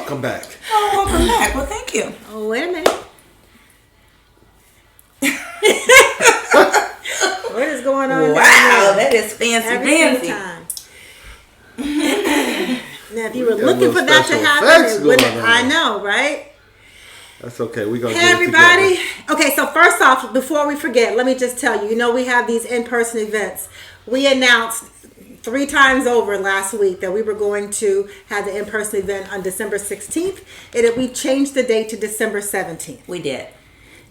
Welcome back. Oh, welcome back. Well, thank you. Oh, wait a minute. What is going on? Wow, that is fancy, Every fancy. time. Now, if you were Got a looking little for that to special happen, effects it wouldn't. going on. I know, right? That's okay. We're going to Hey, get it everybody. together. Okay, so first off, before we forget, let me just tell you, we have these in-person events. We announced 3 times over last week that we were going to have the in-person event on December 16th, and we changed the date to December 17th. We did.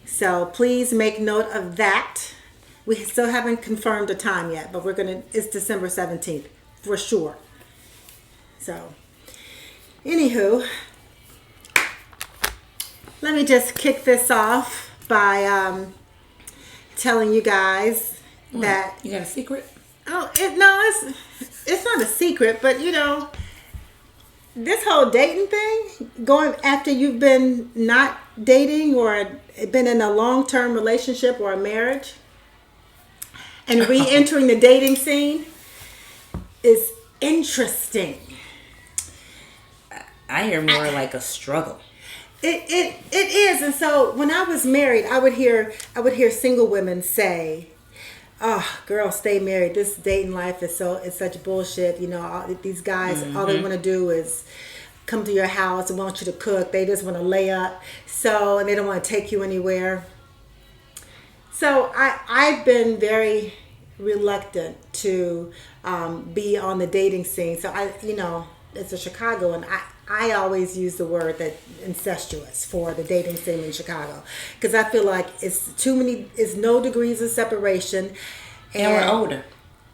So please make note of that. We still haven't confirmed the time yet, but it's December 17th for sure. So, anywho, let me just kick this off by telling you guys that You got a secret? it's not a secret, but this whole dating thing, going after you've been not dating or been in a long-term relationship or a marriage, and re-entering the dating scene is interesting. I hear more like a struggle. It is, and so when I was married, I would hear single women say, "Oh, girl, stay married. This dating life is such bullshit. These guys, all they want to do is come to your house and want you to cook. They just want to lay up, and they don't want to take you anywhere." So I've been very reluctant to be on the dating scene. So it's a Chicago, and I always use the word that incestuous for the dating scene in Chicago, because I feel like it's no degrees of separation, And we're older.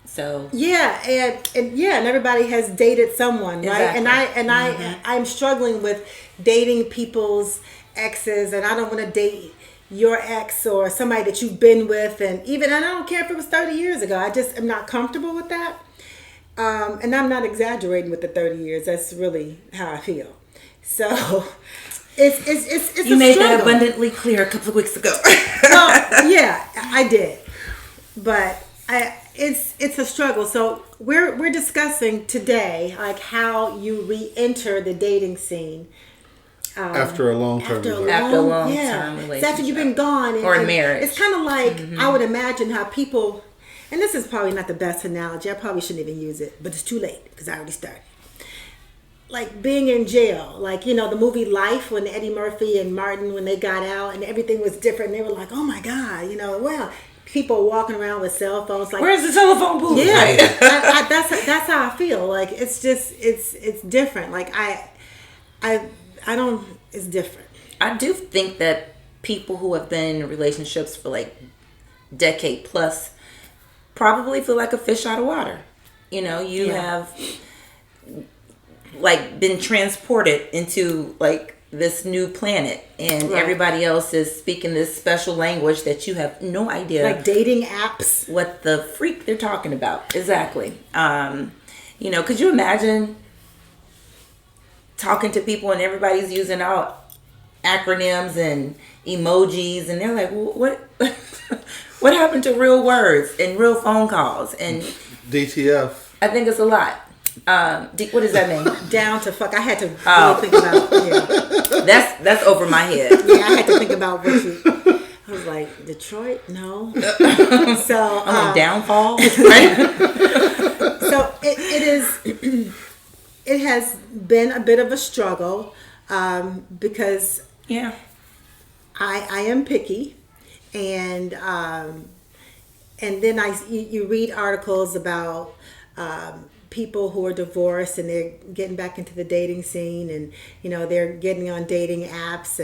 So and everybody has dated someone, right? Exactly. And I'm struggling with dating people's exes, and I don't want to date your ex or somebody that you've been with, and I don't care if it was 30 years ago. I just am not comfortable with that. And I'm not exaggerating with the 30 years. That's really how I feel. So it's you a made struggle. that abundantly clear a couple of weeks ago. Well, yeah, I did, but it's a struggle. So we're discussing today like how you re-enter the dating scene After a long-term relationship. After a long-term It's relationship. after you've been gone Or marriage. It's kind of like I would imagine how people, and this is probably not the best analogy. I probably shouldn't even use it, but it's too late because I already started. Like being in jail, like the movie Life, when Eddie Murphy and Martin, when they got out and everything was different, and they were like, "Oh my God," well, people walking around with cell phones, like, where's the telephone booth? yeah, that's how I feel. Like it's just it's different. Like I don't. It's different. I do think that people who have been in relationships for like decade plus probably feel like a fish out of water. You have like been transported into like this new planet, and Right. everybody else is speaking this special language that you have no idea Like dating apps. what the freak they're talking about. Exactly. Could you imagine talking to people and everybody's using out acronyms and emojis, and they're like, well, what happened to real words and real phone calls? And DTF. I think it's a lot. What does that mean? Down to fuck. I had to really think about. Yeah, That's over my head. yeah. I had to think about what you. I was like, Detroit? No. So I'm on downfall. Right? so it is. It has been a bit of a struggle because Yeah. I am picky, and then you read articles about people who are divorced and they're getting back into the dating scene, and they're getting on dating apps,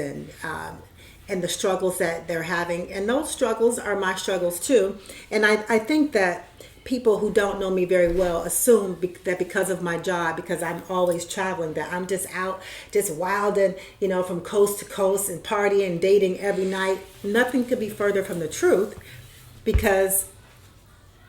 and the struggles that they're having, and those struggles are my struggles too. And I think that people who don't know me very well assume that because of my job, because I'm always traveling, that I'm just out, just wilding, from coast to coast and partying and dating every night. Nothing could be further from the truth, because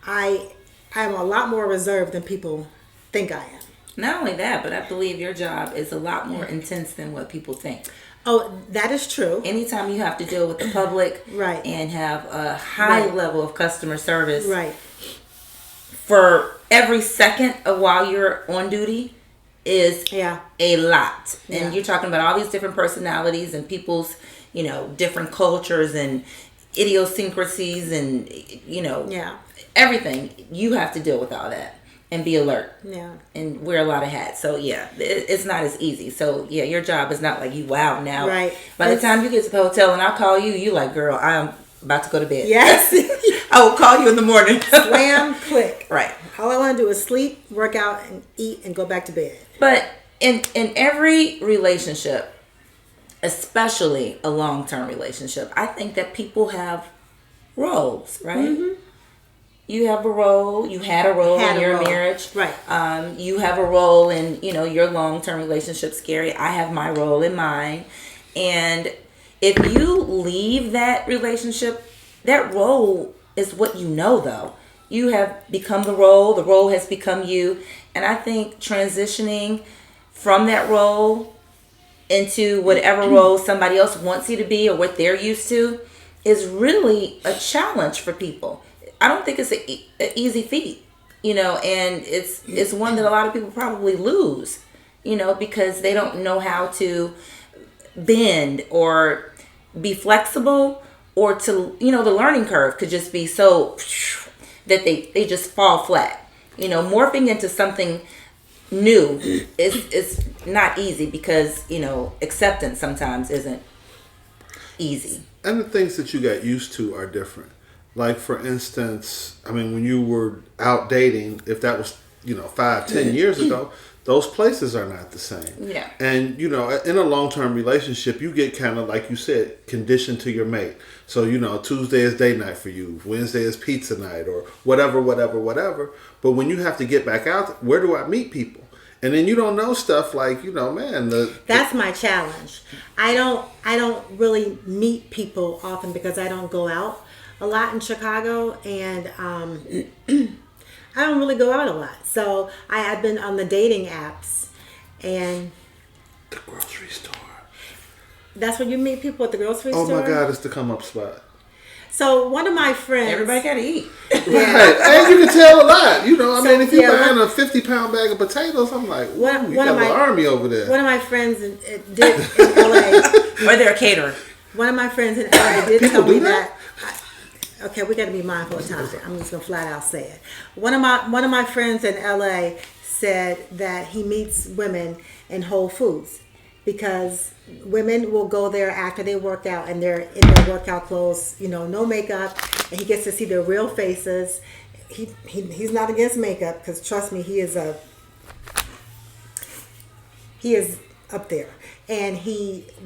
I'm a lot more reserved than people think I am. Not only that, but I believe your job is a lot more intense than what people think. Oh, that is true. Anytime you have to deal with the public, Right. and have a high Right. level of customer service, Right. for every second of while you're on duty, is Yeah. a lot. Yeah. And you're talking about all these different personalities and people's, different cultures and idiosyncrasies and, Yeah. everything. You have to deal with all that and be alert. Yeah. And wear a lot of hats. So, yeah, it's not as easy. So, yeah, your job is not like you wow now. Right. By the time you get to the hotel and I'll call you, you like, girl, I'm about to go to bed. Yes. I will call you in the morning. Slam, click. Right. All I want to do is sleep, work out, and eat, and go back to bed. But in every relationship, especially a long-term relationship, I think that people have roles, right? Mm-hmm. You have a role. You had a role in your marriage. Right. You have a role in, your long-term relationship, Scary. I have my role in mine. And if you leave that relationship, that role is what you know, though. You have become the role has become you. And I think transitioning from that role into whatever role somebody else wants you to be or what they're used to is really a challenge for people. I don't think it's an easy feat, and it's one that a lot of people probably lose, because they don't know how to bend or be flexible, or to, the learning curve could just be so that they just fall flat. Morphing into something new is not easy because, acceptance sometimes isn't easy. And the things that you got used to are different. Like, for instance, when you were out dating, if that was, 5-10 years ago, those places are not the same. Yeah. And, in a long-term relationship, you get kind of, like you said, conditioned to your mate. So, Tuesday is date night for you. Wednesday is pizza night or whatever. But when you have to get back out, where do I meet people? And then you don't know stuff like, That's my challenge. I don't really meet people often because I don't go out a lot in Chicago, and I don't really go out a lot. So I have been on the dating apps, and the grocery store. That's where you meet people at the grocery store. Oh my God, it's the come up spot. So one of my friends, Everybody gotta eat. Right. And you can tell a lot. If you're buying a 50-pound bag of potatoes, I'm like, you got an army over there. One of my friends did in LA. Or they're a caterer. One of my friends in LA did tell me that. Okay, we got to be mindful of time. I'm just gonna flat out say it. One of my friends in LA said that he meets women in Whole Foods because women will go there after they work out and they're in their workout clothes, no makeup, and he gets to see their real faces. He's not against makeup because trust me, he is up there,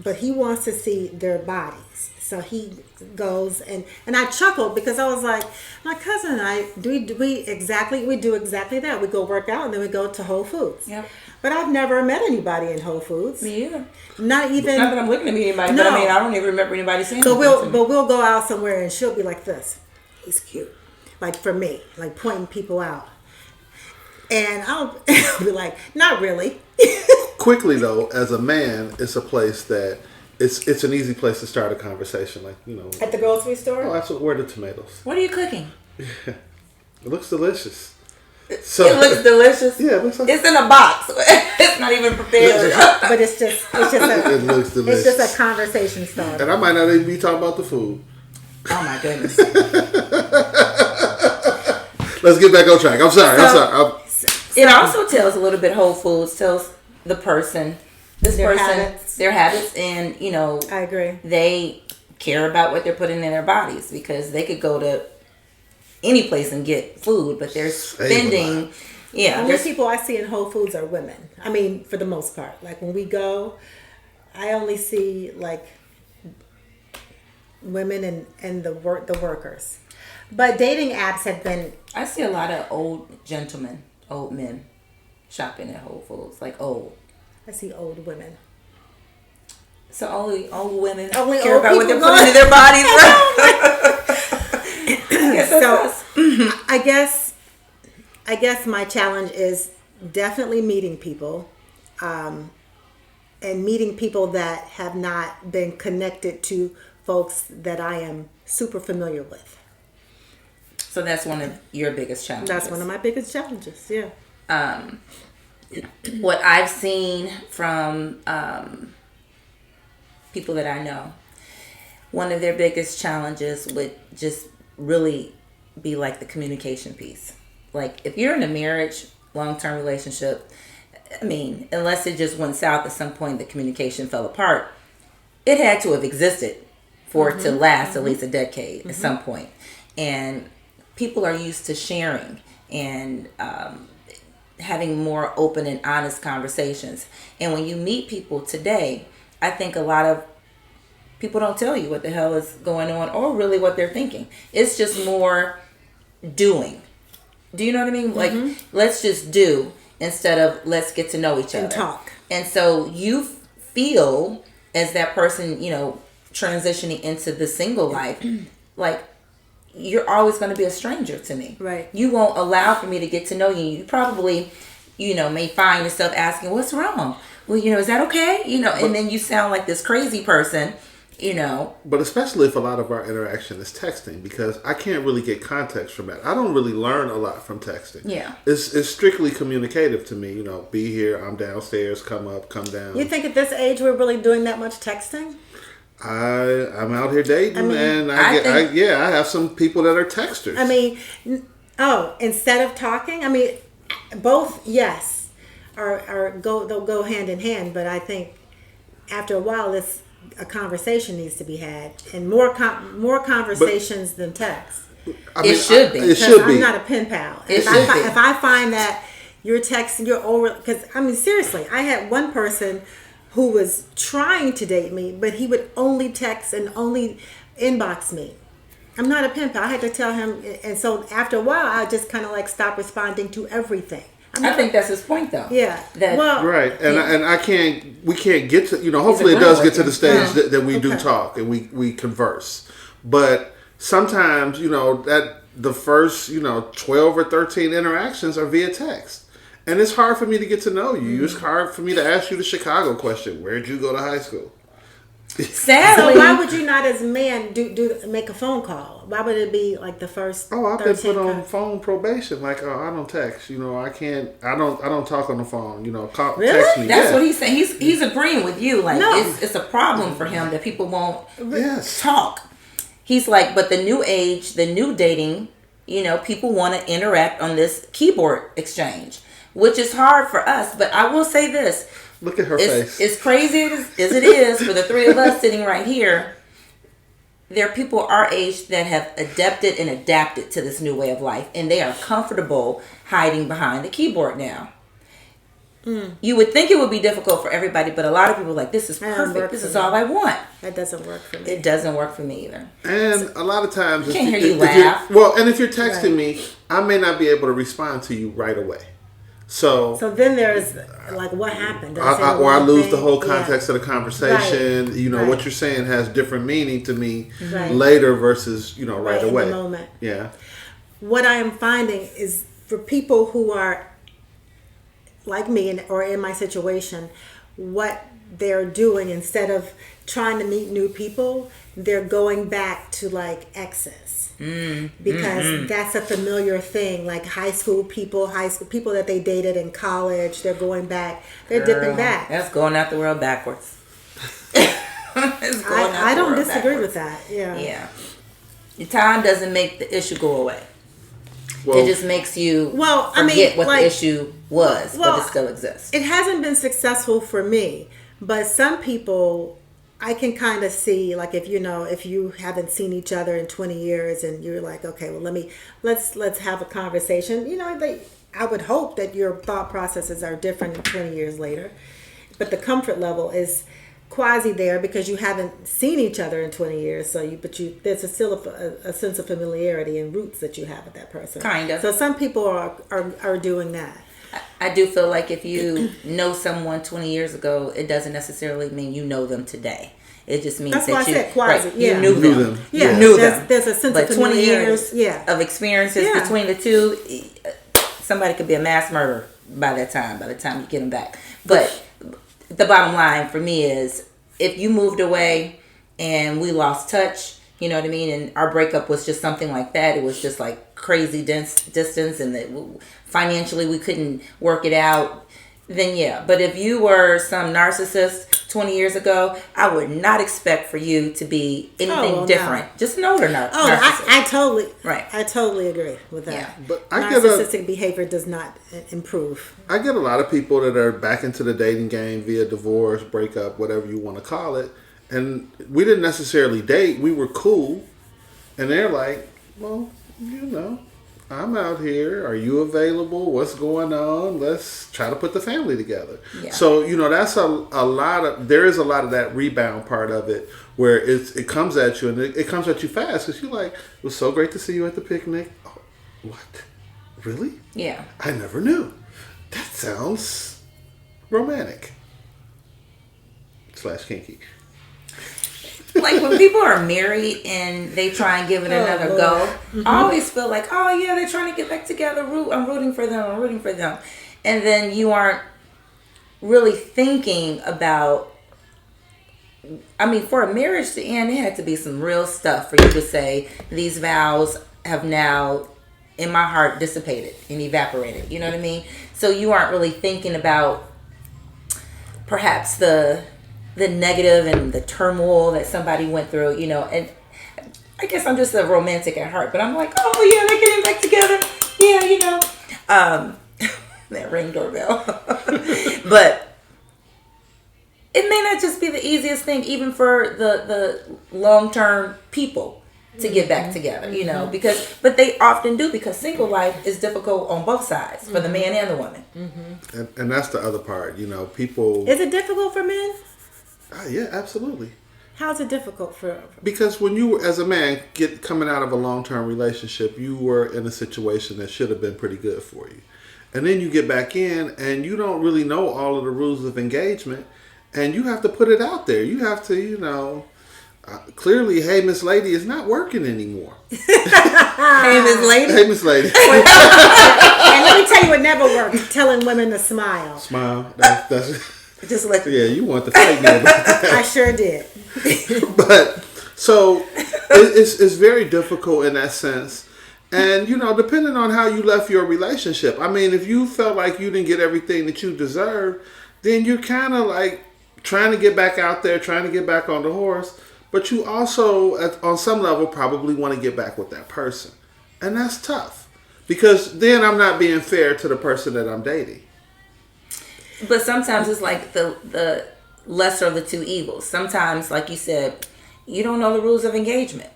but he wants to see their bodies. So he goes and I chuckled because I was like, my cousin and I we do exactly that. We go work out and then we go to Whole Foods. Yep. But I've never met anybody in Whole Foods. Me either. Not even. Not that I'm looking to meet anybody, No. but I don't even remember anybody saying So anything to me. we'll go out somewhere and she'll be like this. He's cute. Like for me, like pointing people out. And I'll be like, not really. Quickly though, as a man, it's a place that it's an easy place to start a conversation. Like, At the grocery store? oh, that's where the tomatoes. What are you cooking? It looks delicious. So, It looks delicious. Yeah, it looks like It's in a box. It's not even prepared. But it's just it looks delicious. it's just a conversation starter. And I might not even be talking about the food. Oh my goodness. Let's get back on track. I'm sorry. It also tells a little bit. Whole Foods tells the person, their habits, and I agree. they care about what they're putting in their bodies because they could go to any place and get food, but they're spending. Yeah, Only people I see in Whole Foods are women. I mean, for the most part. Like when we go, I only see like women and the workers. But dating apps have been. I see a lot of old men shopping at Whole Foods, like old. I see old women. So only old women Only care old about what they're people putting in their bodies. So I guess my challenge is definitely meeting people, and meeting people that have not been connected to folks that I am super familiar with. So that's one of your biggest challenges. That's one of my biggest challenges. Yeah. what I've seen from people that I know, one of their biggest challenges would just really be like the communication piece. Like if you're in a marriage, long-term relationship, I mean, unless it just went south at some point, the communication fell apart, it had to have existed for it to last at least a decade at some point. And people are used to sharing and having more open and honest conversations. And when you meet people today, I think a lot of people don't tell you what the hell is going on or really what they're thinking. It's just more doing. Do you know what I mean? Like, let's just do instead of let's get to know each other. And talk. And so you feel as that person, you know, transitioning into the single life, like you're always going to be a stranger to me. Right. You won't allow for me to get to know you. You probably, you know, may find yourself asking, what's wrong? Well, you know, is that okay? You know, and then you sound like this crazy person, you know. But especially if a lot of our interaction is texting, because I can't really get context from that. I don't really learn a lot from texting. Yeah. It's strictly communicative to me. You know, be here, I'm downstairs, come up, come down. You think at this age we're really doing that much texting? I'm out here dating, and I I have some people that are texters. I mean, instead of talking, I mean, both, yes, they'll go hand in hand. But I think after a while, a conversation needs to be had, and more conversations than text. It should be. It should be. I'm not a pen pal. It If should be. if I find that you're texting, you're over, because I mean, seriously, I had one person who was trying to date me, but he would only text and only inbox me. I'm not a pen pal. I had to tell him, and so after a while, I just kind of like stopped responding to everything. I think that's his point, though. Yeah. That, Well, Right, and we can't get to, you know, hopefully it does get to the stage that we do talk and we converse. But sometimes, you know, that the first, you know, 12 or 13 interactions are via text. And it's hard for me to get to know you. It's hard for me to ask you the Chicago question. Where'd you go to high school? sadly, so why would you not, as a man, make a phone call? Why would it be like the first? Oh, I've been 13 put on calls? phone probation. Like, I don't text. You know, I don't talk on the phone. You know, Really? text me. that's Yeah. what he's saying. He's agreeing with you. Like, No. it's a problem for him that people won't Yes. talk. He's like, but the new age, the new dating, you know, people want to interact on this keyboard exchange, which is hard for us. But I will say this. Look at her face. As crazy as it is for the three of us sitting right here, there are people our age that have adapted and adapted to this new way of life, and they are comfortable hiding behind the keyboard now. You would think it would be difficult for everybody, but a lot of people are like, this is That doesn't perfect. work This for is me. all I want. That doesn't work for me. It doesn't work for me either. And a lot of times, Can't hear you laugh. and if you're texting me, I may not be able to respond to you right away. So then there's like, what happened? Did say the or I wrong lose thing? the whole Yeah. context of the conversation. Right. You know, Right. what you're saying has different meaning to me Right. later versus, you know, right in away. the moment. Yeah. What I am finding is for people who are like me or in my situation, what they're doing, instead of trying to meet new people, they're going back to like exes. Because that's a familiar thing. Like high school people that they dated in college, they're going back. They're dipping Girl, back. That's going out the world backwards. It's going out I the don't world disagree backwards. with that. Yeah. Yeah. Your time doesn't make the issue go away. Well, It just makes you Well, I forget mean, what like- the issue was, Well, but it still exists. It hasn't been successful for me, but some people I can kind of see, like, if you haven't seen each other in 20 years and you're like, okay, well, let's have a conversation. You know, I would hope that your thought processes are different 20 years later, but the comfort level is quasi there because you haven't seen each other in 20 years. So there's still a sense of familiarity and roots that you have with that person. Kind of. So some people are doing that. I do feel like if you know someone 20 years ago, it doesn't necessarily mean you know them today. It just means That's that why I you, said quasi, right, yeah. you knew Knew them. them. Yeah, You knew there's- them. there's a sense but of 20 years familiarity, yeah. of experiences Yeah. between the two, somebody could be a mass murderer by the time you get them back. But the bottom line for me is, if you moved away and we lost touch, you know what I mean, and our breakup was just something like that, it was just like crazy distance, and that financially we couldn't work it out, then yeah. But if you were some narcissist 20 years ago, I would not expect for you to be anything different. No. Just an older narcissist. I totally agree with that. Yeah. But narcissistic behavior does not improve. I get a lot of people that are back into the dating game via divorce, breakup, whatever you want to call it. And we didn't necessarily date. We were cool. And they're like, well, I'm out here. Are you available? What's going on? Let's try to put the family together. Yeah. So, that's a lot of, there is a lot of that rebound part of it where it comes at you, and it comes at you fast because you're like, it was so great to see you at the picnic. Oh, what? Really? Yeah. I never knew. That sounds romantic. / kinky. Like when people are married and they try and give it another go, mm-hmm. I always feel like, oh yeah, they're trying to get back together. I'm rooting for them. And then you aren't really thinking about, for a marriage to end, it had to be some real stuff for you to say, these vows have now, in my heart, dissipated and evaporated. You know what I mean? So you aren't really thinking about perhaps the negative and the turmoil that somebody went through, and I guess I'm just a romantic at heart, but I'm like, oh yeah, they're getting back together. Yeah, that ring doorbell. But it may not just be the easiest thing, even for the long-term people to get back together, but they often do, because single life is difficult on both sides, for the man and the woman. Mm-hmm. And that's the other part, people. Is it difficult for men? Yeah, absolutely. How's it difficult for? Because when you, as a man, coming out of a long-term relationship, you were in a situation that should have been pretty good for you, and then you get back in, and you don't really know all of the rules of engagement, and you have to put it out there. You have to, clearly, hey, Miss Lady is not working anymore. Hey, Miss Lady. Hey, Miss Lady. And let me tell you, it never works. Telling women to smile. Smile. That's. Just let you want to fight me about that. I sure did. But so it's very difficult in that sense, and depending on how you left your relationship. If you felt like you didn't get everything that you deserved, then you're kind of like trying to get back out there, trying to get back on the horse. But you also, on some level, probably want to get back with that person, and that's tough because then I'm not being fair to the person that I'm dating. But sometimes it's like the lesser of the two evils. Sometimes, like you said, you don't know the rules of engagement.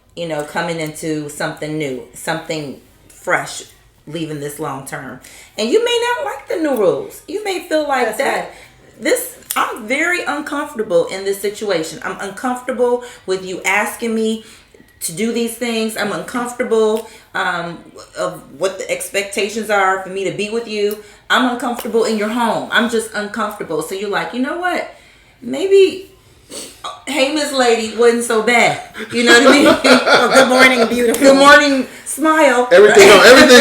Coming into something new, something fresh, leaving this long term. And you may not like the new rules. You may feel like I'm very uncomfortable in this situation. I'm uncomfortable with you asking me to do these things. I'm uncomfortable of what the expectations are for me to be with you. I'm uncomfortable in your home. I'm just uncomfortable. So you're like, you know what? Maybe, hey, Miss Lady wasn't so bad. You know what I mean? Or good morning, beautiful. Good morning, smile. Everything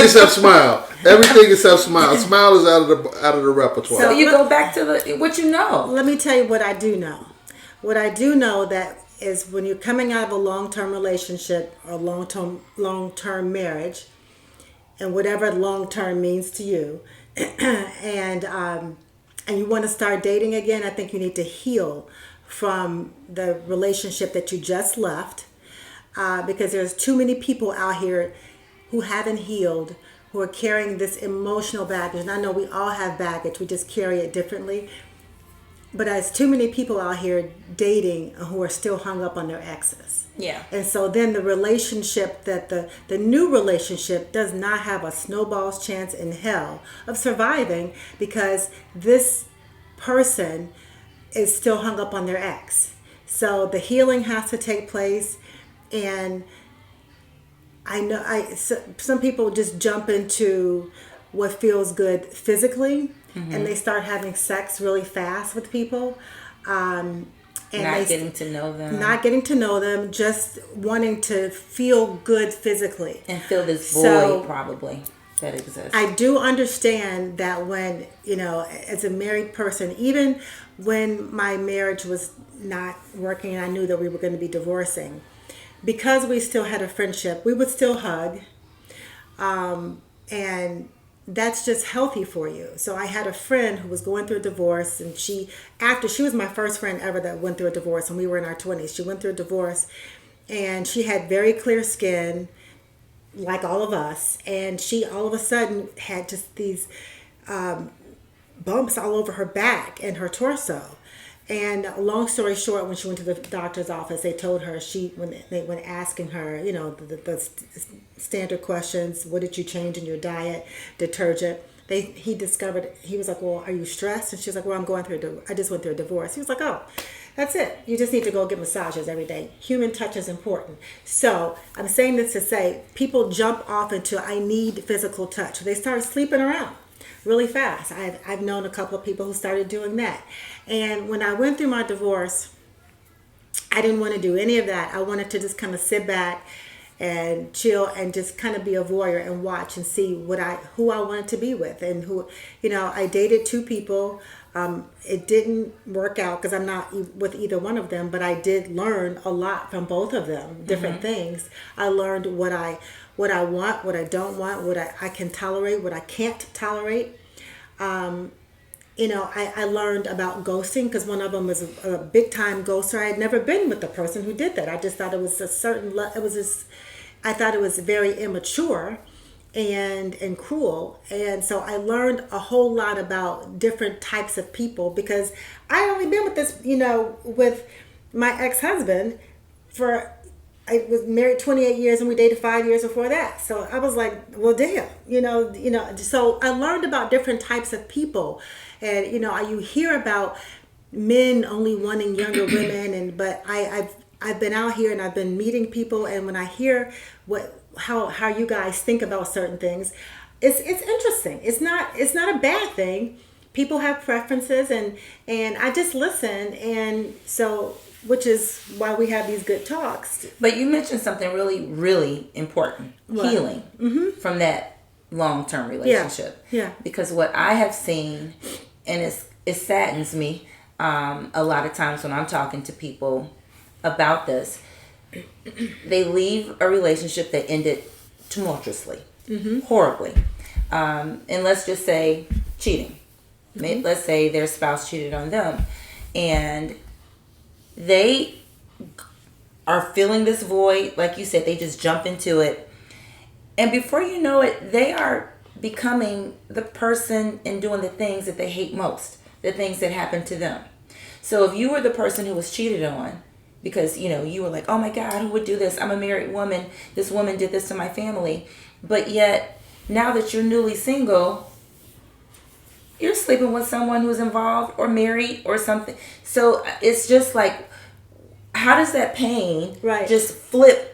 except smile. Everything except smile. Smile is out of the repertoire. So you go back to what you know. Let me tell you what I do know. What I do know that is when you're coming out of a long-term relationship or long-term marriage, and whatever long-term means to you, and you want to start dating again, I think you need to heal from the relationship that you just left, because there's too many people out here who haven't healed, who are carrying this emotional baggage. And I know we all have baggage, we just carry it differently. But there's too many people out here dating who are still hung up on their exes. Yeah. And so then the relationship that the new relationship does not have a snowball's chance in hell of surviving, because this person is still hung up on their ex. So the healing has to take place. And I know some people just jump into what feels good physically. Mm-hmm. And they start having sex really fast with people. And not getting to know them. Not getting to know them, just wanting to feel good physically. And feel this void probably that exists. I do understand that when, as a married person, even when my marriage was not working and I knew that we were going to be divorcing, because we still had a friendship, we would still hug. And that's just healthy for you. So I had a friend who was going through a divorce, and she was my first friend ever that went through a divorce, and we were in our 20s. She went through a divorce, and she had very clear skin, like all of us, and she all of a sudden had just these bumps all over her back and her torso. And long story short, when she went to the doctor's office, they told her when asking her, the standard questions, what did you change in your diet, detergent? He was like, well, are you stressed? And she was like, well, I just went through a divorce. He was like, oh, that's it. You just need to go get massages every day. Human touch is important. So I'm saying this to say, people jump off into, I need physical touch. They start sleeping around really fast. I've known a couple of people who started doing that. And when I went through my divorce, I didn't want to do any of that. I wanted to just kind of sit back and chill and just kind of be a voyeur and watch and see who I wanted to be with, and who, I dated 2 people. It didn't work out because I'm not with either one of them, but I did learn a lot from both of them, different things. I learned what I want, what I don't want, what I can tolerate, what I can't tolerate. I learned about ghosting because one of them was a big time ghoster. I had never been with the person who did that. I just thought it was I thought it was very immature and cruel. And so I learned a whole lot about different types of people because I only been with this, with my ex-husband I was married 28 years and we dated 5 years before that. So I was like, well, damn, so I learned about different types of people. And, you hear about men only wanting younger women, but I've been out here and I've been meeting people, and when I hear how you guys think about certain things, it's interesting. It's not a bad thing. People have preferences, and I just listen, and so, which is why we have these good talks. But you mentioned something really, really important: healing from that long-term relationship. Yeah. Because what I have seen, and it saddens me a lot of times when I'm talking to people about this, they leave a relationship that ended tumultuously, horribly, and let's just say cheating. Let's say their spouse cheated on them, and they are feeling this void. Like you said, they just jump into it, and before you know it, they are becoming the person and doing the things that they hate most, the things that happened to them. So if you were the person who was cheated on, because you were like, oh my God, who would do this? I'm a married woman. This woman did this to my family. But yet, now that you're newly single, you're sleeping with someone who's involved or married or something. So it's just like, how does that pain just flip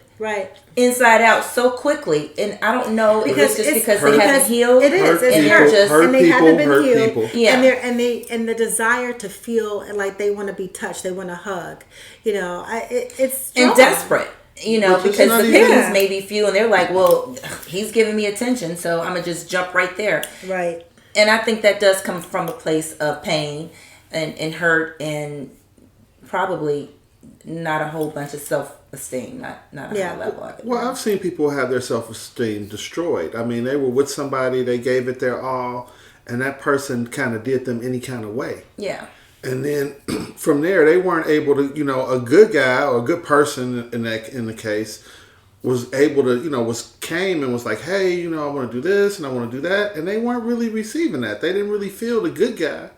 inside out so quickly? And I don't know if it's just because they haven't healed. It is. And they haven't been healed. People. Yeah. And the desire to feel like they want to be touched, they want to hug. It's strong. And desperate. Because the pickings may be few, and they're like, well, he's giving me attention, so I'm gonna just jump right there. Right. And I think that does come from a place of pain and hurt, and probably not a whole bunch of self-esteem, not a high level of it. Well, I've seen people have their self-esteem destroyed. I mean, they were with somebody, they gave it their all, and that person kind of did them any kind of way. Yeah. And then from there, they weren't able to, a good guy or a good person in the case was able to, came and was like, hey, I want to do this and I want to do that. And they weren't really receiving that. They didn't really feel the good guy,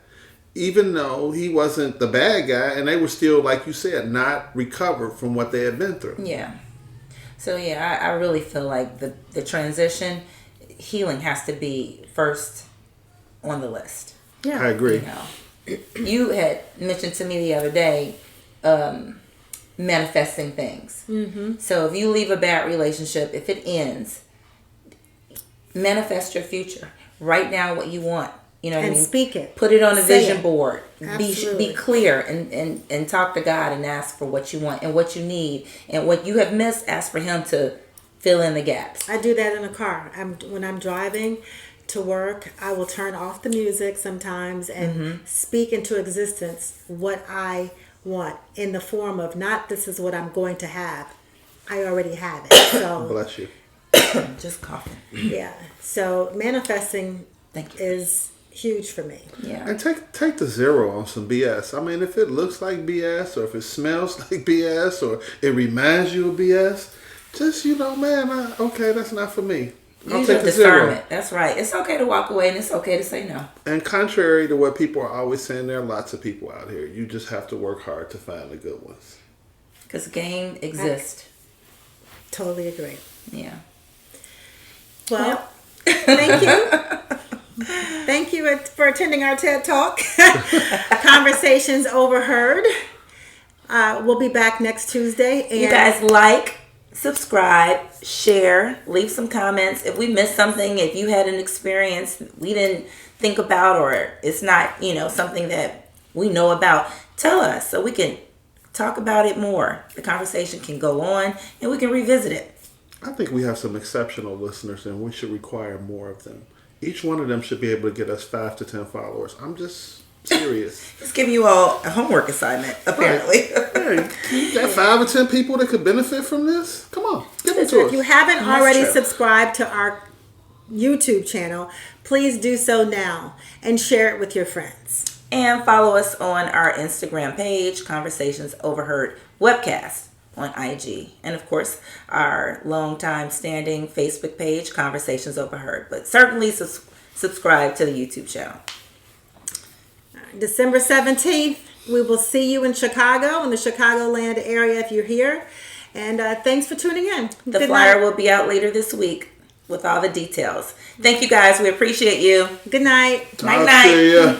even though he wasn't the bad guy. And they were still, like you said, not recovered from what they had been through. Yeah. So, I really feel like the transition, healing has to be first on the list. Yeah, I agree. You had mentioned to me the other day, manifesting things. Mm-hmm. So if you leave a bad relationship, if it ends, manifest your future. Write down what you want. You know what I mean? Speak it. Put it on a vision it. board. Absolutely. Be clear and talk to God and ask for what you want and what you need. And what you have missed, ask for Him to fill in the gaps. I do that in a car. When I'm driving to work, I will turn off the music sometimes and speak into existence what I want in the form of not this is what I'm going to have. I already have it. So bless you. Just coughing. Yeah. So manifesting Thank you. is huge for me. Yeah. And take the zero on some BS. I mean, if it looks like BS, or if it smells like BS, or it reminds you of BS, just man, okay, that's not for me. I'll Use take your the zero. discernment. That's right. It's okay to walk away, and it's okay to say no. And contrary to what people are always saying, there are lots of people out here. You just have to work hard to find the good ones. Because game exists. Totally agree. Yeah. Well, thank you. Thank you for attending our TED Talk. Conversations Overheard. We'll be back next Tuesday. And You guys like, subscribe, share, leave some comments. If we missed something, if you had an experience we didn't think about, or it's not, something that we know about, tell us so we can talk about it more. The conversation can go on and we can revisit it. I think we have some exceptional listeners, and we should require more of them. Each one of them should be able to get us 5 to 10 followers. I'm just serious. Just giving you all a homework assignment, apparently. Hey, you got 5 or 10 people that could benefit from this? Come on, give it so to if you us. haven't That's already true. subscribed to our YouTube channel, please do so now and share it with your friends. And follow us on our Instagram page, Conversations Overheard Webcast on IG. And of course, our long-time standing Facebook page, Conversations Overheard. But certainly subscribe to the YouTube channel. December 17th, we will see you in Chicago, in the Chicagoland area if you're here. And thanks for tuning in. The Good flyer night. will be out later this week with all the details. Thank you guys. We appreciate you. Good night. Talk Night-night. to ya.